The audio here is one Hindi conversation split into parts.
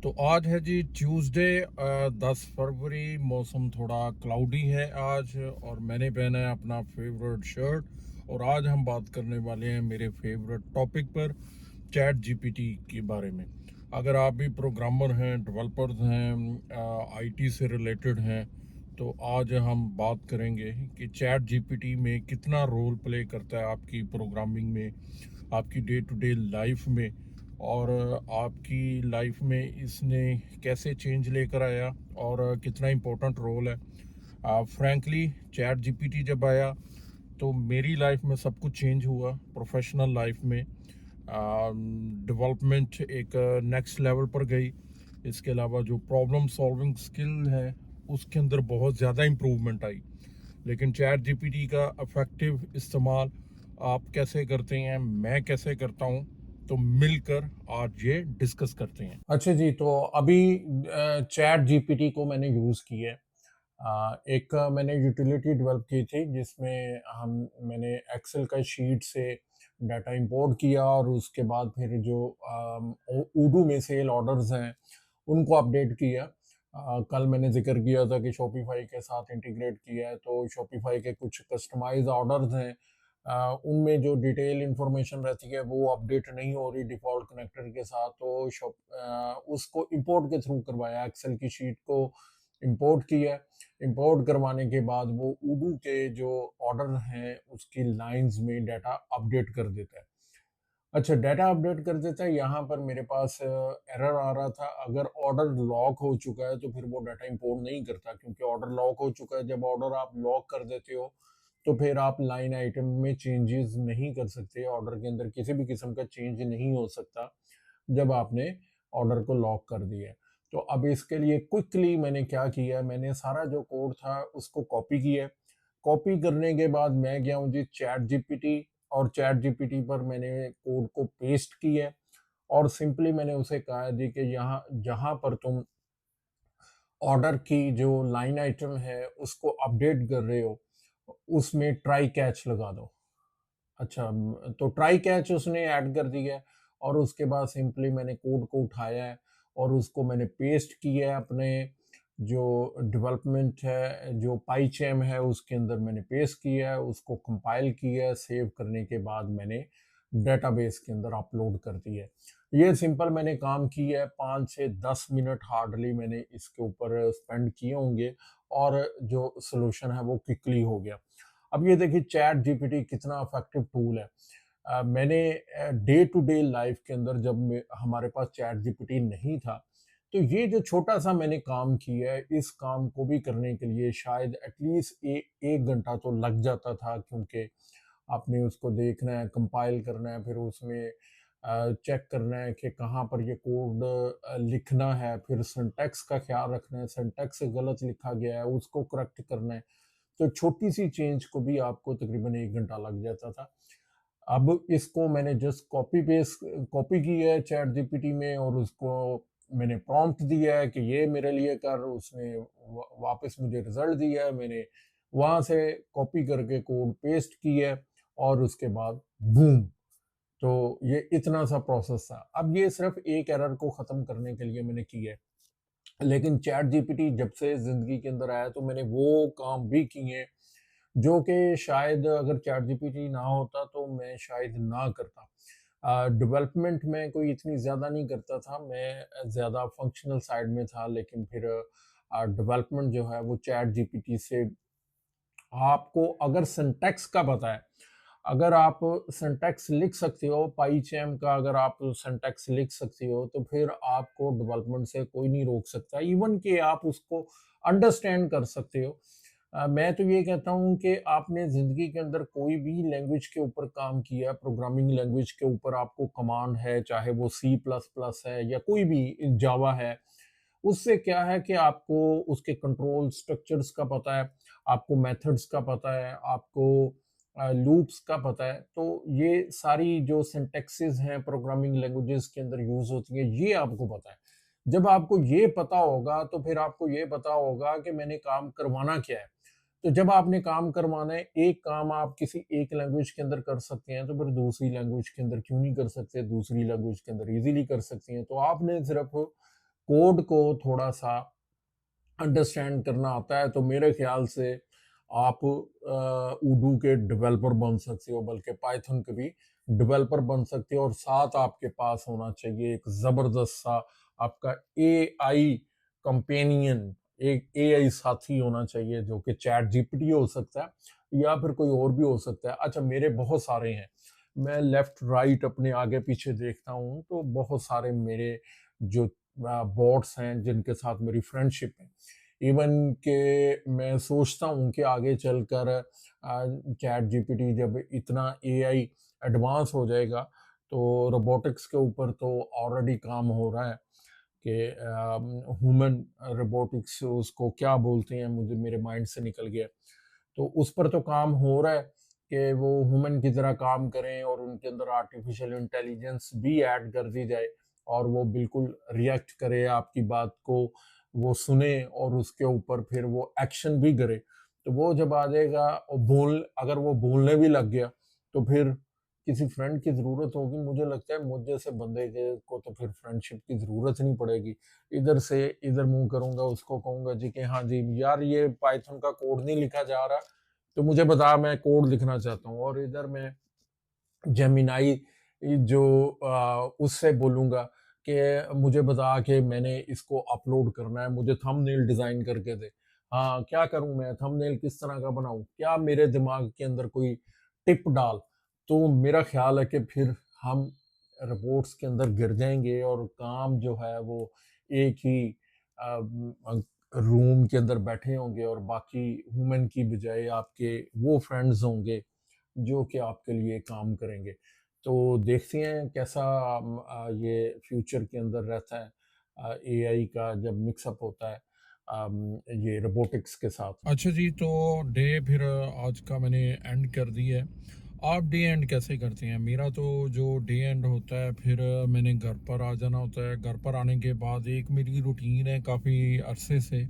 तो आज है जी ट्यूसडे 10 फरवरी। मौसम थोड़ा क्लाउडी है आज, और मैंने पहना है अपना फेवरेट शर्ट। और आज हम बात करने वाले हैं मेरे फेवरेट टॉपिक पर, चैट जीपीटी के बारे में। अगर आप भी प्रोग्रामर हैं, डेवलपर्स हैं, आईटी से रिलेटेड हैं, तो आज हम बात करेंगे कि चैट जीपीटी में कितना रोल प्ले करता है आपकी प्रोग्रामिंग में, आपकी डे टू डे लाइफ में, और आपकी लाइफ में इसने कैसे चेंज लेकर आया और कितना इम्पोर्टेंट रोल है। फ्रैंकली चैट जीपीटी जब आया तो मेरी लाइफ में सब कुछ चेंज हुआ। प्रोफेशनल लाइफ में डेवलपमेंट एक नेक्स्ट लेवल पर गई। इसके अलावा जो प्रॉब्लम सॉल्विंग स्किल है उसके अंदर बहुत ज़्यादा इम्प्रूवमेंट आई। लेकिन चैट जीपीटी का इफेक्टिव इस्तेमाल आप कैसे करते हैं, मैं कैसे करता हूं, तो मिलकर आज ये डिस्कस करते हैं। अच्छा जी, तो अभी चैट जीपीटी को मैंने यूज़ किया है। एक मैंने यूटिलिटी डेवलप की थी जिसमें हम मैंने एक्सेल का शीट से डाटा इंपोर्ट किया, और उसके बाद फिर जो उडू में सेल ऑर्डर्स हैं उनको अपडेट किया। कल मैंने जिक्र किया था कि शॉपिफाई के साथ इंटीग्रेट किया है, तो शॉपिफाई के कुछ कस्टमाइज ऑर्डर्स हैं, उनमें जो डिटेल इंफॉर्मेशन रहती है वो अपडेट नहीं हो रही डिफ़ॉल्ट कनेक्टर के साथ, तो उसको इंपोर्ट के थ्रू करवाया, एक्सेल की शीट को इंपोर्ट किया। इंपोर्ट करवाने के बाद वो उडू के जो ऑर्डर हैं उसकी लाइंस में डाटा अपडेट कर देता है। अच्छा, डाटा अपडेट कर देता है, यहाँ पर मेरे पास एरर आ रहा था। अगर ऑर्डर लॉक हो चुका है तो फिर वो डाटा इंपोर्ट नहीं करता, क्योंकि ऑर्डर लॉक हो चुका है। जब ऑर्डर आप लॉक कर देते हो तो फिर आप लाइन आइटम में चेंजेस नहीं कर सकते, ऑर्डर के अंदर किसी भी किस्म का चेंज नहीं हो सकता जब आपने ऑर्डर को लॉक कर दिया है। तो अब इसके लिए क्विकली मैंने क्या किया, मैंने सारा जो कोड था उसको कॉपी किया। कॉपी करने के बाद मैं गया हूँ जी चैट जीपीटी, और चैट जीपीटी पर मैंने कोड को पेस्ट किया, और सिंपली मैंने उसे कहा जी कि यहाँ जहाँ पर तुम ऑर्डर की जो लाइन आइटम है उसको अपडेट कर रहे हो उसमें ट्राई कैच लगा दो। अच्छा, तो ट्राई कैच उसने ऐड कर दिया है, और उसके बाद सिंपली मैंने कोड को उठाया है और उसको मैंने पेस्ट किया है अपने जो डेवलपमेंट है, जो पाईचैम है उसके अंदर मैंने पेस्ट किया है, उसको कंपाइल किया है, सेव करने के बाद मैंने डेटाबेस के अंदर अपलोड कर दिया है। ये सिंपल मैंने काम किया है, 5 से 10 मिनट हार्डली मैंने इसके ऊपर स्पेंड किए होंगे, और जो सोल्यूशन है वो क्विकली हो गया। अब ये देखिए चैट जीपीटी कितना इफेक्टिव टूल है। मैंने डे टू डे लाइफ के अंदर जब हमारे पास चैट जीपीटी नहीं था, तो ये जो छोटा सा मैंने काम किया है, इस काम को भी करने के लिए शायद एटलीस्ट एक घंटा तो लग जाता था, क्योंकि आपने उसको देखना है, कंपाइल करना है, फिर उसमें चेक करना है कि कहाँ पर ये कोड लिखना है, फिर सिंटैक्स का ख्याल रखना है, सिंटैक्स गलत लिखा गया है उसको करेक्ट करना है। तो छोटी सी चेंज को भी आपको तकरीबन एक घंटा लग जाता था। अब इसको मैंने जस्ट कॉपी की है चैट जीपीटी में, और उसको मैंने प्रॉम्प्ट दिया है कि ये मेरे लिए कर, उसने वापस मुझे रिजल्ट दिया है। मैंने वहां से कॉपी करके कोड पेस्ट किया है, और उसके बाद बूम। तो ये इतना सा प्रोसेस था। अब ये सिर्फ एक एरर को ख़त्म करने के लिए मैंने किया है, लेकिन चैट जीपीटी जब से ज़िंदगी के अंदर आया तो मैंने वो काम भी किए जो कि शायद अगर चैट जीपीटी ना होता तो मैं शायद ना करता। डेवलपमेंट में कोई इतनी ज़्यादा नहीं करता था, मैं ज़्यादा फंक्शनल साइड में था, लेकिन फिर डेवलपमेंट जो है वो चैट जीपीटी से आपको अगर सिंटैक्स का पता है, अगर आप सिंटैक्स लिख सकते हो, पाईचैम का अगर आप सिंटैक्स लिख सकते हो, तो फिर आपको डेवलपमेंट से कोई नहीं रोक सकता, इवन कि आप उसको अंडरस्टैंड कर सकते हो। मैं तो ये कहता हूँ कि आपने ज़िंदगी के अंदर कोई भी लैंग्वेज के ऊपर काम किया, प्रोग्रामिंग लैंग्वेज के ऊपर आपको कमांड है, चाहे वो सी प्लस प्लस है या कोई भी जावा है, उससे क्या है कि आपको उसके कंट्रोल स्ट्रक्चर्स का पता है, आपको मेथड्स का पता है, आपको लूप्स का पता है। तो ये सारी जो सिंटैक्सेस हैं प्रोग्रामिंग लैंग्वेजेस के अंदर यूज होती है, ये आपको पता है। जब आपको ये पता होगा तो फिर आपको ये पता होगा कि मैंने काम करवाना क्या है। तो जब आपने काम करवाना है, एक काम आप किसी एक लैंग्वेज के अंदर कर सकते हैं, तो फिर दूसरी लैंग्वेज के अंदर क्यों नहीं कर सकते? दूसरी लैंग्वेज के अंदर ईज़िली कर सकती हैं। तो आपने सिर्फ़ कोड को थोड़ा-सा अंडरस्टैंड करना आता है, तो मेरे ख्याल से आप उडू के डेवलपर बन सकते हो, बल्कि पाइथन के भी डेवलपर बन सकते हो। और साथ आपके पास होना चाहिए एक ज़बरदस्त सा आपका एआई कंपेनियन, एक एआई साथी होना चाहिए, जो कि चैट जीपीटी हो सकता है या फिर कोई और भी हो सकता है। अच्छा, मेरे बहुत सारे हैं, मैं लेफ्ट राइट अपने आगे पीछे देखता हूँ, तो बहुत सारे मेरे जो बॉट्स हैं जिनके साथ मेरी फ्रेंडशिप है। इवन के मैं सोचता हूँ कि आगे चलकर चैट जीपीटी जब इतना एआई एडवांस हो जाएगा, तो रोबोटिक्स के ऊपर तो ऑलरेडी काम हो रहा है कि ह्यूमन रोबोटिक्स उसको क्या बोलते हैं, मुझे मेरे माइंड से निकल गया। तो उस पर तो काम हो रहा है कि वो ह्यूमन की तरह काम करें और उनके अंदर आर्टिफिशियल इंटेलिजेंस भी ऐड कर दी जाए और वो बिल्कुल रिएक्ट करे आपकी बात को, वो सुने और उसके ऊपर फिर वो एक्शन भी करे। तो वो जब आ जाएगा और बोल अगर वो बोलने भी लग गया, तो फिर किसी फ्रेंड की ज़रूरत होगी। मुझे लगता है मुझ जैसे बंदे के को तो फिर फ्रेंडशिप की ज़रूरत नहीं पड़ेगी। इधर से इधर मुँह करूँगा, उसको कहूँगा जी कि हाँ जी, यार ये पाइथन का कोड नहीं लिखा जा रहा, तो मुझे बता, मैं कोड लिखना चाहता हूँ। और इधर मैं जेमिनाई जो उससे बोलूँगा कि मुझे बता कि मैंने इसको अपलोड करना है, मुझे थंबनेल डिज़ाइन करके दे। हाँ, क्या करूँ मैं? थंबनेल किस तरह का बनाऊँ? क्या मेरे दिमाग के अंदर कोई टिप डाल। तो मेरा ख़्याल है कि फिर हम रोबोट्स के अंदर गिर जाएँगे और काम जो है वो एक ही रूम के अंदर बैठे होंगे और बाकी ह्यूमन की बजाय आपके वो फ्रेंड्स होंगे जो कि आपके लिए काम करेंगे। तो देखते हैं कैसा ये फ्यूचर के अंदर रहता है एआई का जब मिक्सअप होता है ये रोबोटिक्स के साथ। अच्छा जी, तो डे फिर आज का मैंने एंड कर दिया है। आप डे एंड कैसे करते हैं? मेरा तो जो डे एंड होता है, फिर मैंने घर पर आ जाना होता है। घर पर आने के बाद एक मेरी रूटीन है काफ़ी अरसे से,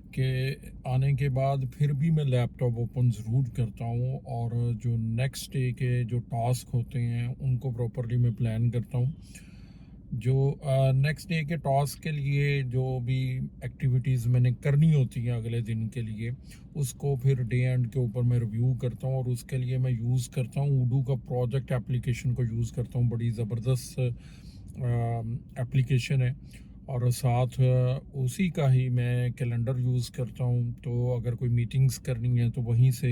कि आने के बाद फिर भी मैं लैपटॉप ओपन ज़रूर करता हूँ और जो नेक्स्ट डे के जो टास्क होते हैं उनको प्रॉपरली मैं प्लान करता हूँ। जो नेक्स्ट डे के टास्क के लिए जो भी एक्टिविटीज़ मैंने करनी होती हैं अगले दिन के लिए, उसको फिर डे एंड के ऊपर मैं रिव्यू करता हूँ और उसके लिए मैं यूज़ करता हूँ उडू का प्रोजेक्ट एप्लीकेशन को यूज़ करता हूँ। बड़ी ज़बरदस्त एप्लीकेशन है। और साथ उसी का ही मैं कैलेंडर यूज़ करता हूँ, तो अगर कोई मीटिंग्स करनी है तो वहीं से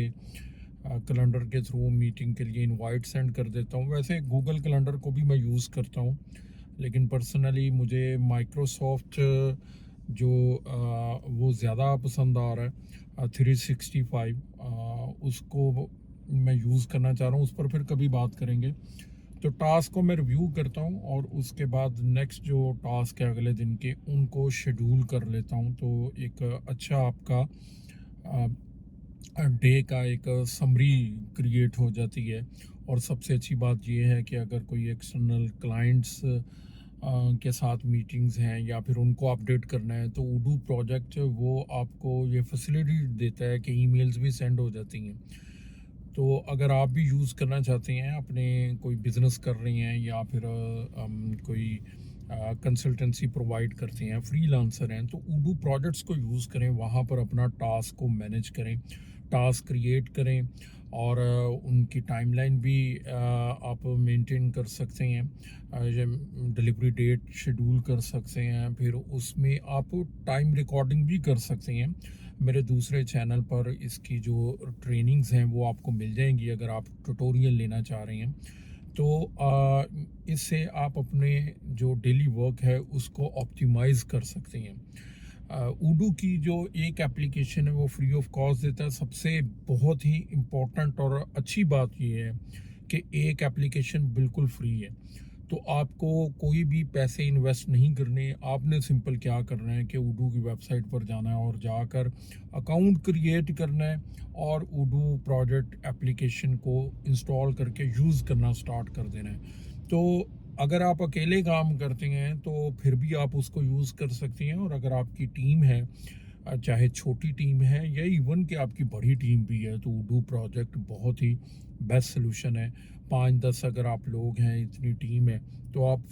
कैलेंडर के थ्रू मीटिंग के लिए इनवाइट सेंड कर देता हूँ। वैसे गूगल कैलेंडर को भी मैं यूज़ करता हूँ, लेकिन पर्सनली मुझे माइक्रोसॉफ्ट जो वो ज़्यादा पसंद आ रहा है, 365, उसको मैं यूज़ करना चाह रहा हूँ। उस पर फिर कभी बात करेंगे। तो टास्क को मैं रिव्यू करता हूँ और उसके बाद नेक्स्ट जो टास्क है अगले दिन के, उनको शेड्यूल कर लेता हूँ। तो एक अच्छा आपका डे का एक समरी क्रिएट हो जाती है। और सबसे अच्छी बात यह है कि अगर कोई एक्सटर्नल क्लाइंट्स के साथ मीटिंग्स हैं या फिर उनको अपडेट करना है, तो उडू प्रोजेक्ट वो आपको ये फैसिलिटी देता है कि ईमेल्स भी सेंड हो जाती हैं। तो अगर आप भी यूज़ करना चाहते हैं, अपने कोई बिज़नेस कर रही हैं या फिर कोई कंसल्टेंसी प्रोवाइड करते हैं, फ्रीलांसर हैं, तो उडू प्रोजेक्ट्स को यूज़ करें, वहाँ पर अपना टास्क को मैनेज करें, टास्क क्रिएट करें और उनकी टाइमलाइन भी आप मेंटेन कर सकते हैं। डिलीवरी डेट शेड्यूल कर सकते हैं, फिर उसमें आप टाइम रिकॉर्डिंग भी कर सकते हैं। मेरे दूसरे चैनल पर इसकी जो ट्रेनिंग्स हैं वो आपको मिल जाएंगी अगर आप ट्यूटोरियल लेना चाह रहे हैं। तो इससे आप अपने जो डेली वर्क है उसको ऑप्टिमाइज कर सकते हैं। उडू की जो एक एप्लीकेशन है वो फ्री ऑफ कॉस्ट देता है। सबसे बहुत ही इम्पोर्टेंट और अच्छी बात ये है कि एक एप्लीकेशन बिल्कुल फ्री है, तो आपको कोई भी पैसे इन्वेस्ट नहीं करने। आपने सिंपल क्या करना है कि उडू की वेबसाइट पर जाना है और जाकर अकाउंट क्रिएट करना है और उडू प्रोजेक्ट एप्लीकेशन को इंस्टॉल करके यूज़ करना स्टार्ट कर देना है। तो अगर आप अकेले काम करते हैं तो फिर भी आप उसको यूज़ कर सकते हैं, और अगर आपकी टीम है चाहे छोटी टीम है या इवन कि आपकी बड़ी टीम भी है, तो उडू प्रोजेक्ट बहुत ही बेस्ट सोल्यूशन है। 5-10 अगर आप लोग हैं, इतनी टीम है, तो आप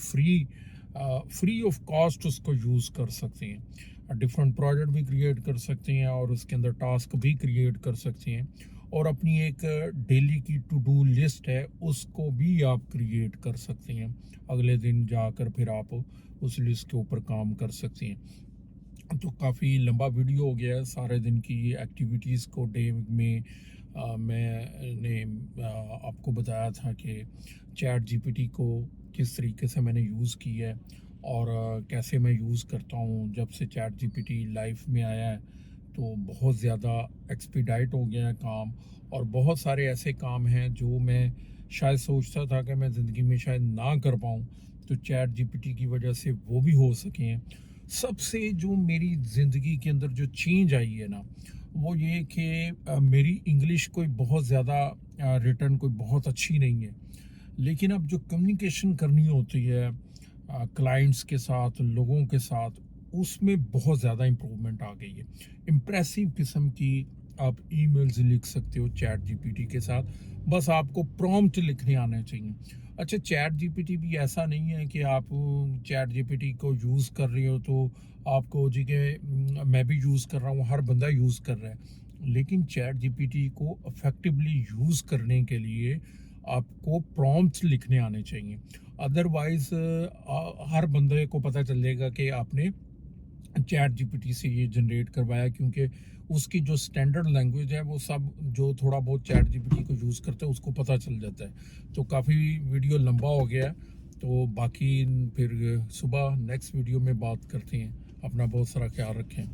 फ्री ऑफ कॉस्ट उसको यूज़ कर सकते हैं। डिफरेंट प्रोजेक्ट भी क्रिएट कर सकते हैं और उसके अंदर टास्क भी क्रिएट कर सकते हैं, और अपनी एक डेली की टू डू लिस्ट है उसको भी आप क्रिएट कर सकते हैं। अगले दिन जाकर फिर आप उस लिस्ट के ऊपर काम कर सकते हैं। तो काफ़ी लंबा वीडियो हो गया है, सारे दिन की एक्टिविटीज़ को डे में मैंने आपको बताया था कि चैट जीपीटी को किस तरीके से मैंने यूज़ किया है और कैसे मैं यूज़ करता हूँ। जब से चैट जीपीटी लाइफ में आया है तो बहुत ज़्यादा एक्सपीडाइट हो गया है काम, और बहुत सारे ऐसे काम हैं जो मैं शायद सोचता था कि मैं ज़िंदगी में शायद ना कर पाऊँ, तो चैट जीपीटी की वजह से वो भी हो सके हैं। सबसे जो मेरी ज़िंदगी के अंदर जो चेंज आई है ना, वो ये कि मेरी इंग्लिश कोई बहुत ज़्यादा रिटर्न कोई बहुत अच्छी नहीं है, लेकिन अब जो कम्युनिकेशन करनी होती है क्लाइंट्स के साथ, लोगों के साथ, उसमें बहुत ज़्यादा इम्प्रूवमेंट आ गई है। इम्प्रेसिव किस्म की आप ईमेल्स लिख सकते हो चैट जीपीटी के साथ, बस आपको प्रॉम्प्ट लिखने आने चाहिए। अच्छा, चैट जीपीटी भी ऐसा नहीं है कि आप चैट जीपीटी को यूज़ कर रहे हो तो आपको जी के मैं भी यूज़ कर रहा हूँ, हर बंदा यूज़ कर रहा है। लेकिन चैट जीपीटी को इफेक्टिवली यूज़ करने के लिए आपको प्रॉम्प्ट्स लिखने आने चाहिए। अदरवाइज हर बंदे को पता चलेगा कि आपने चैट जीपीटी से ये जनरेट करवाया, क्योंकि उसकी जो स्टैंडर्ड लैंग्वेज है वो सब जो थोड़ा बहुत चैट जीपीटी को यूज़ करते हैं उसको पता चल जाता है। तो काफ़ी वीडियो लंबा हो गया है, तो बाकी फिर सुबह नेक्स्ट वीडियो में बात करते हैं। अपना बहुत सारा ख्याल रखें।